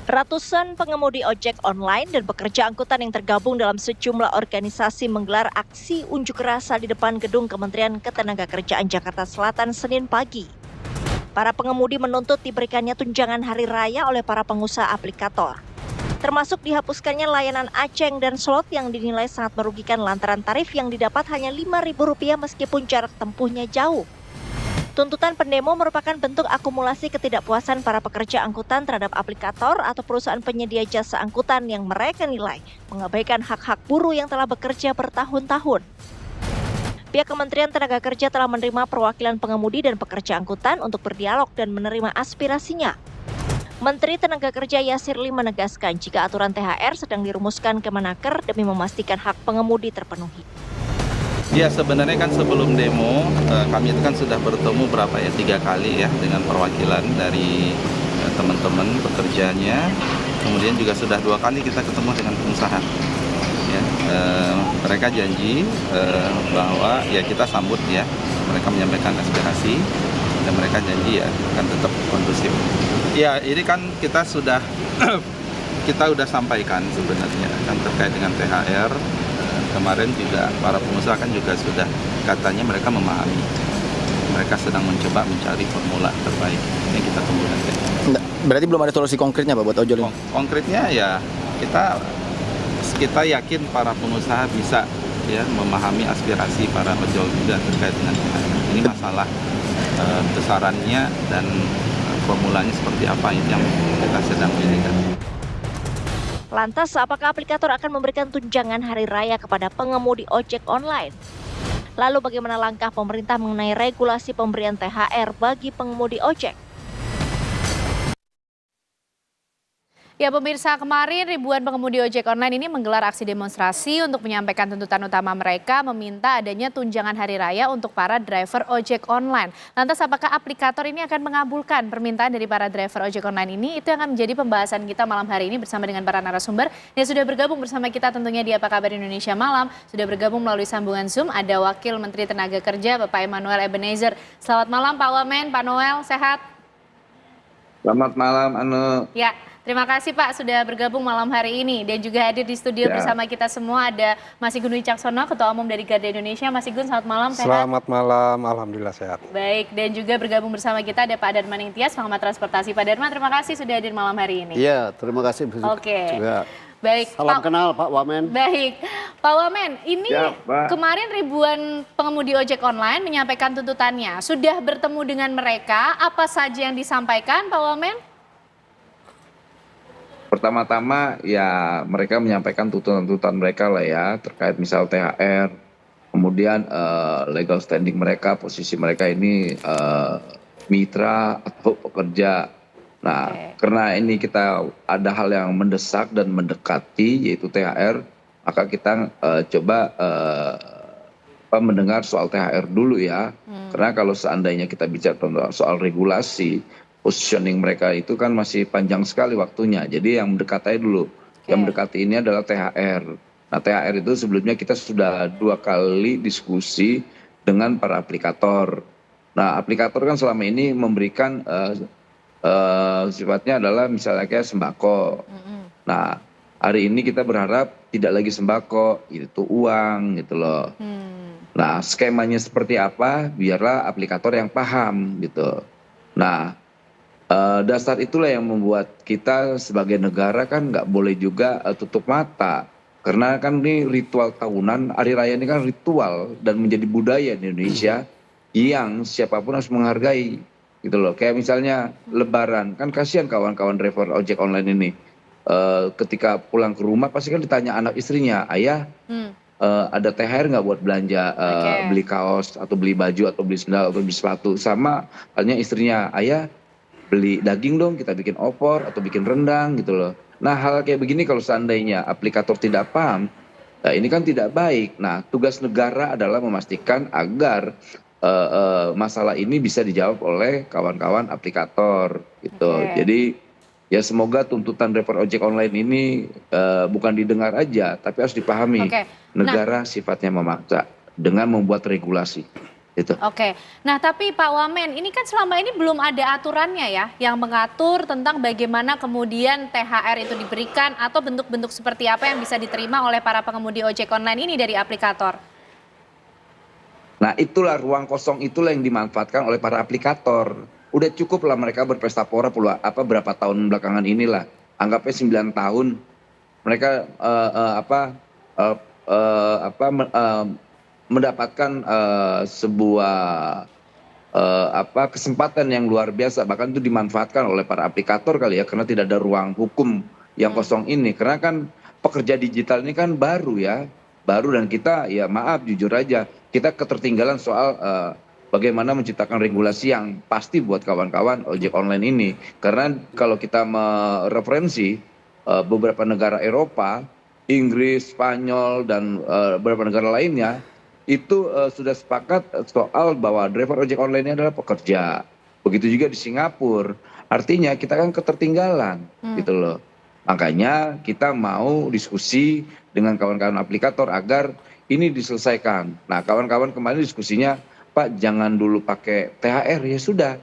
Ratusan pengemudi ojek online dan pekerja angkutan yang tergabung dalam sejumlah organisasi menggelar aksi unjuk rasa di depan gedung Kementerian Ketenagakerjaan Jakarta Selatan Senin pagi. Para pengemudi menuntut diberikannya tunjangan hari raya oleh para pengusaha aplikator. Termasuk dihapuskannya layanan aceng dan slot yang dinilai sangat merugikan lantaran tarif yang didapat hanya Rp5.000 meskipun jarak tempuhnya jauh. Tuntutan pendemo merupakan bentuk akumulasi ketidakpuasan para pekerja angkutan terhadap aplikator atau perusahaan penyedia jasa angkutan yang mereka nilai mengabaikan hak-hak buruh yang telah bekerja bertahun-tahun. Pihak Kementerian Tenaga Kerja telah menerima perwakilan pengemudi dan pekerja angkutan untuk berdialog dan menerima aspirasinya. Menteri Tenaga Kerja Yasir Limpo menegaskan jika aturan THR sedang dirumuskan Kemenaker demi memastikan hak pengemudi terpenuhi. Ya, sebenarnya kan sebelum demo kami itu kan sudah bertemu 3 kali ya dengan perwakilan dari teman-teman pekerjanya. Kemudian juga sudah 2 kali kita ketemu dengan pengusaha. Ya, mereka janji bahwa ya kita sambut ya, mereka menyampaikan aspirasi dan mereka janji ya akan tetap kondusif. Ya, ini kan kita sudah sampaikan sebenarnya kan terkait dengan THR. Kemarin juga para pengusaha kan juga sudah katanya mereka memahami. Mereka sedang mencoba mencari formula terbaik yang kita tunggu nanti. Berarti belum ada solusi konkretnya Pak buat ojol ini? Konkretnya ya kita yakin para pengusaha bisa ya memahami aspirasi para ojol juga terkait dengan ini masalah besarannya dan formulanya seperti apa ini yang kita sedang lihat. Lantas, apakah aplikator akan memberikan tunjangan hari raya kepada pengemudi ojek online? Lalu bagaimana langkah pemerintah mengenai regulasi pemberian THR bagi pengemudi ojek? Ya pemirsa, kemarin ribuan pengemudi ojek online ini menggelar aksi demonstrasi untuk menyampaikan tuntutan utama mereka meminta adanya tunjangan hari raya untuk para driver ojek online. Lantas apakah aplikator ini akan mengabulkan permintaan dari para driver ojek online ini? Itu yang akan menjadi pembahasan kita malam hari ini bersama dengan para narasumber yang sudah bergabung bersama kita tentunya di Apa Kabar Indonesia Malam. Sudah bergabung melalui sambungan Zoom ada Wakil Menteri Tenaga Kerja Bapak Emmanuel Ebenezer. Selamat malam Pak Wamen, Pak Noel, sehat? Selamat malam Anu. Ya. Terima kasih Pak sudah bergabung malam hari ini dan juga hadir di studio bersama kita semua ada Mas Igun Wicaksono, Ketua Umum dari Garda Indonesia. Mas Igun, selamat malam, sehat? Selamat malam, alhamdulillah sehat. Baik, dan juga bergabung bersama kita ada Pak Darmaning Tias, Pengamat Transportasi. Pak Darman, terima kasih sudah hadir malam hari ini. Iya, terima kasih. Oke. Juga. Baik, salam kenal Pak Wamen. Baik, Pak Wamen, ini Ya, kemarin ribuan pengemudi ojek online menyampaikan tuntutannya. Sudah bertemu dengan mereka, apa saja yang disampaikan Pak Wamen? Pertama-tama ya mereka menyampaikan tuntutan mereka lah ya terkait misal THR, kemudian legal standing mereka, posisi mereka ini mitra atau pekerja. Nah, karena ini kita ada hal yang mendesak dan mendekati yaitu THR, maka kita coba mendengar soal THR dulu ya. Karena kalau seandainya kita bicara soal regulasi, positioning mereka itu kan masih panjang sekali waktunya. Jadi yang mendekati dulu. Yang mendekati ini adalah THR. Nah, THR itu sebelumnya kita sudah 2 kali diskusi dengan para aplikator. Nah, aplikator kan selama ini memberikan sifatnya adalah misalnya kayak sembako. Nah, hari ini kita berharap tidak lagi sembako, itu uang gitu loh. Nah, skemanya seperti apa? Biarlah aplikator yang paham gitu. Nah, dasar itulah yang membuat kita sebagai negara kan nggak boleh juga tutup mata. Karena kan ini ritual tahunan, hari raya ini kan ritual dan menjadi budaya di Indonesia yang siapapun harus menghargai. Gitu loh. Kayak misalnya Lebaran, kan kasihan kawan-kawan driver ojek online ini. Ketika pulang ke rumah pasti kan ditanya anak istrinya, ayah ada THR nggak buat belanja, beli kaos atau beli baju atau beli sendal atau beli sepatu. Sama halnya istrinya, ayah beli daging dong, kita bikin opor atau bikin rendang gitu loh. Nah, hal kayak begini kalau seandainya aplikator tidak paham, nah ini kan tidak baik. Nah, tugas negara adalah memastikan agar masalah ini bisa dijawab oleh kawan-kawan aplikator gitu. Jadi ya semoga tuntutan driver ojek online ini bukan didengar aja, tapi harus dipahami. Negara sifatnya memaksa dengan membuat regulasi. Gitu. Oke, nah tapi Pak Wamen, ini kan selama ini belum ada aturannya ya yang mengatur tentang bagaimana kemudian THR itu diberikan atau bentuk-bentuk seperti apa yang bisa diterima oleh para pengemudi ojek online ini dari aplikator. Nah itulah ruang kosong itulah yang dimanfaatkan oleh para aplikator. Udah cukup lah mereka berpesta pora berapa tahun belakangan inilah. Anggapnya 9 tahun mereka mendapatkan sebuah kesempatan yang luar biasa, bahkan itu dimanfaatkan oleh para aplikator kali ya, karena tidak ada ruang hukum yang kosong ini. Karena kan pekerja digital ini kan baru dan kita ya maaf jujur aja kita ketertinggalan soal bagaimana menciptakan regulasi yang pasti buat kawan-kawan ojek online ini. Karena kalau kita mereferensi beberapa negara Eropa, Inggris, Spanyol dan beberapa negara lainnya itu sudah sepakat soal bahwa driver ojek online ini adalah pekerja. Begitu juga di Singapura. Artinya kita kan ketertinggalan gitu loh. Makanya kita mau diskusi dengan kawan-kawan aplikator agar ini diselesaikan. Nah kawan-kawan kemarin diskusinya, Pak jangan dulu pakai THR, ya sudah.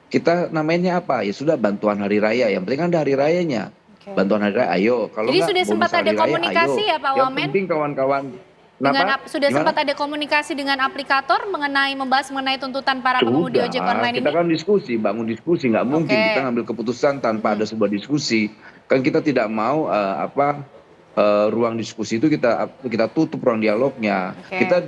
Kita namanya apa? Ya sudah bantuan hari raya, yang penting kan ada hari rayanya. Bantuan hari raya, ayo. Kalau jadi enggak, sudah sempat ada komunikasi ya Pak Wamen? Yang penting kawan-kawan. Sudah sempat ada komunikasi dengan aplikator membahas mengenai tuntutan para pengemudi ojek online kita ini? kan diskusi, bangun diskusi, nggak mungkin kita ngambil keputusan tanpa ada sebuah diskusi. Kan kita tidak mau ruang diskusi itu kita tutup ruang dialognya. Kita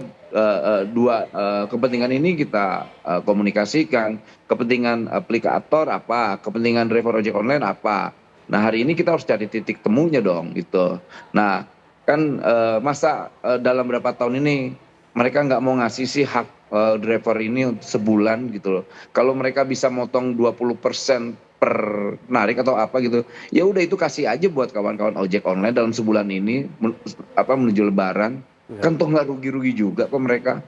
dua kepentingan ini kita komunikasikan. Kepentingan aplikator apa, kepentingan driver ojek online apa. Nah hari ini kita harus cari titik temunya dong gitu. Nah kan masa dalam berapa tahun ini mereka nggak mau ngasih sih hak driver ini sebulan gitu loh. Kalau mereka bisa motong 20% per narik atau apa gitu, ya udah itu kasih aja buat kawan-kawan ojek online dalam sebulan ini menuju Lebaran. Kan toh nggak rugi-rugi juga kok mereka.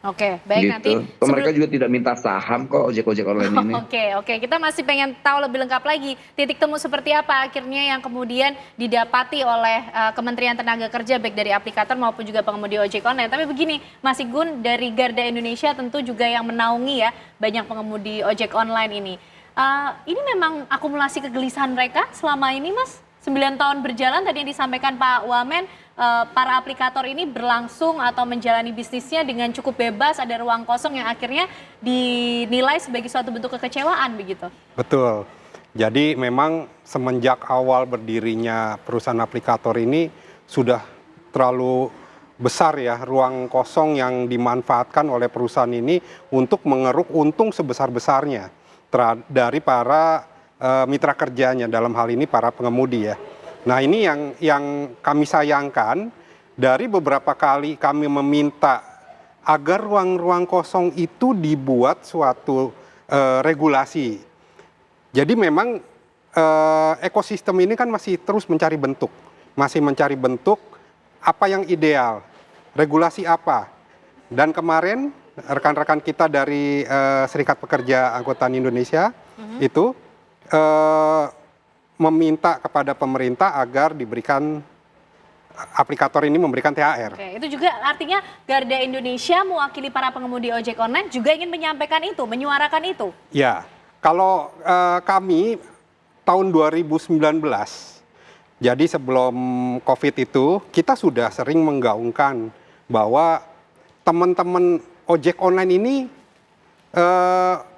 Oke, baik gitu. nanti. Mereka juga tidak minta saham kok ojek-ojek online ini. Oke, kita masih pengen tahu lebih lengkap lagi titik temu seperti apa akhirnya yang kemudian didapati oleh Kementerian Tenaga Kerja baik dari aplikator maupun juga pengemudi ojek online. Tapi begini, Mas Igun dari Garda Indonesia tentu juga yang menaungi ya banyak pengemudi ojek online ini. Ini memang akumulasi kegelisahan mereka selama ini, Mas? 9 tahun berjalan tadi yang disampaikan Pak Wamen, para aplikator ini berlangsung atau menjalani bisnisnya dengan cukup bebas, ada ruang kosong yang akhirnya dinilai sebagai suatu bentuk kekecewaan begitu. Betul. Jadi memang semenjak awal berdirinya perusahaan aplikator ini sudah terlalu besar ya ruang kosong yang dimanfaatkan oleh perusahaan ini untuk mengeruk untung sebesar-besarnya dari para mitra kerjanya, dalam hal ini para pengemudi ya. Nah ini yang kami sayangkan, dari beberapa kali kami meminta agar ruang-ruang kosong itu dibuat suatu regulasi. Jadi memang ekosistem ini kan masih terus mencari bentuk, apa yang ideal, regulasi apa. Dan kemarin rekan-rekan kita dari Serikat Pekerja Angkutan Indonesia itu meminta kepada pemerintah agar diberikan aplikator ini memberikan THR. Oke, itu juga artinya Garda Indonesia mewakili para pengemudi ojek online juga ingin menyampaikan itu, menyuarakan itu. Ya, kalau kami tahun 2019, jadi sebelum COVID itu kita sudah sering menggaungkan bahwa teman-teman ojek online ini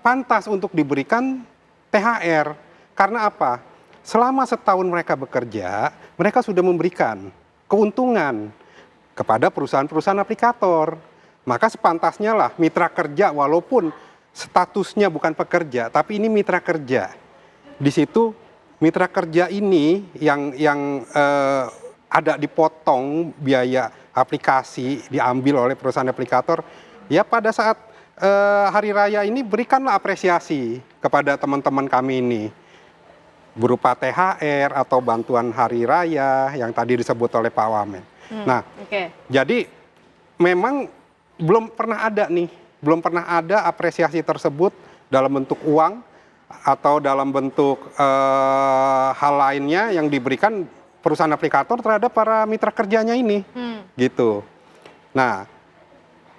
pantas untuk diberikan THR. Karena apa? Selama setahun mereka bekerja, mereka sudah memberikan keuntungan kepada perusahaan-perusahaan aplikator. Maka sepantasnya lah mitra kerja walaupun statusnya bukan pekerja, tapi ini mitra kerja. Di situ mitra kerja ini yang ada dipotong biaya aplikasi diambil oleh perusahaan aplikator. Ya pada saat hari raya ini berikanlah apresiasi kepada teman-teman kami ini. Berupa THR atau bantuan hari raya yang tadi disebut oleh Pak Wamen. Nah, jadi memang belum pernah ada apresiasi tersebut dalam bentuk uang atau dalam bentuk hal lainnya yang diberikan perusahaan aplikator terhadap para mitra kerjanya ini, gitu. Nah,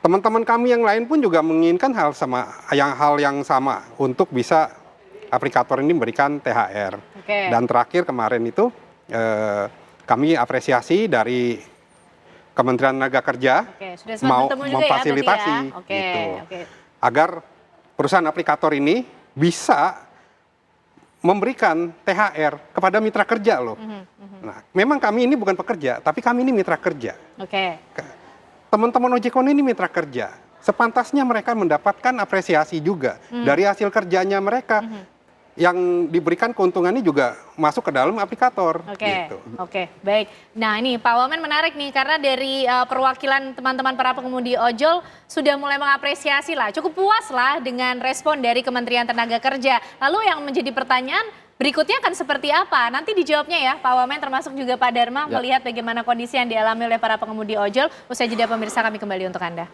teman-teman kami yang lain pun juga menginginkan hal yang sama untuk bisa aplikator ini memberikan THR. Dan terakhir kemarin itu kami apresiasi dari Kementerian Tenaga Kerja mau memfasilitasi gitu, agar perusahaan aplikator ini bisa memberikan THR kepada mitra kerja loh. Nah, memang kami ini bukan pekerja, tapi kami ini mitra kerja. Teman-teman ojek online ini mitra kerja. Sepantasnya mereka mendapatkan apresiasi juga dari hasil kerjanya mereka. Yang diberikan keuntungannya juga masuk ke dalam aplikator. Oke, baik. Nah ini Pak Wamen menarik nih, karena dari perwakilan teman-teman para pengemudi ojol sudah mulai mengapresiasi lah, cukup puas lah dengan respon dari Kementerian Tenaga Kerja. Lalu yang menjadi pertanyaan berikutnya akan seperti apa? Nanti dijawabnya ya Pak Wamen, termasuk juga Pak Dharma, melihat bagaimana kondisi yang dialami oleh para pengemudi ojol. Usai jeda pemirsa, kami kembali untuk Anda.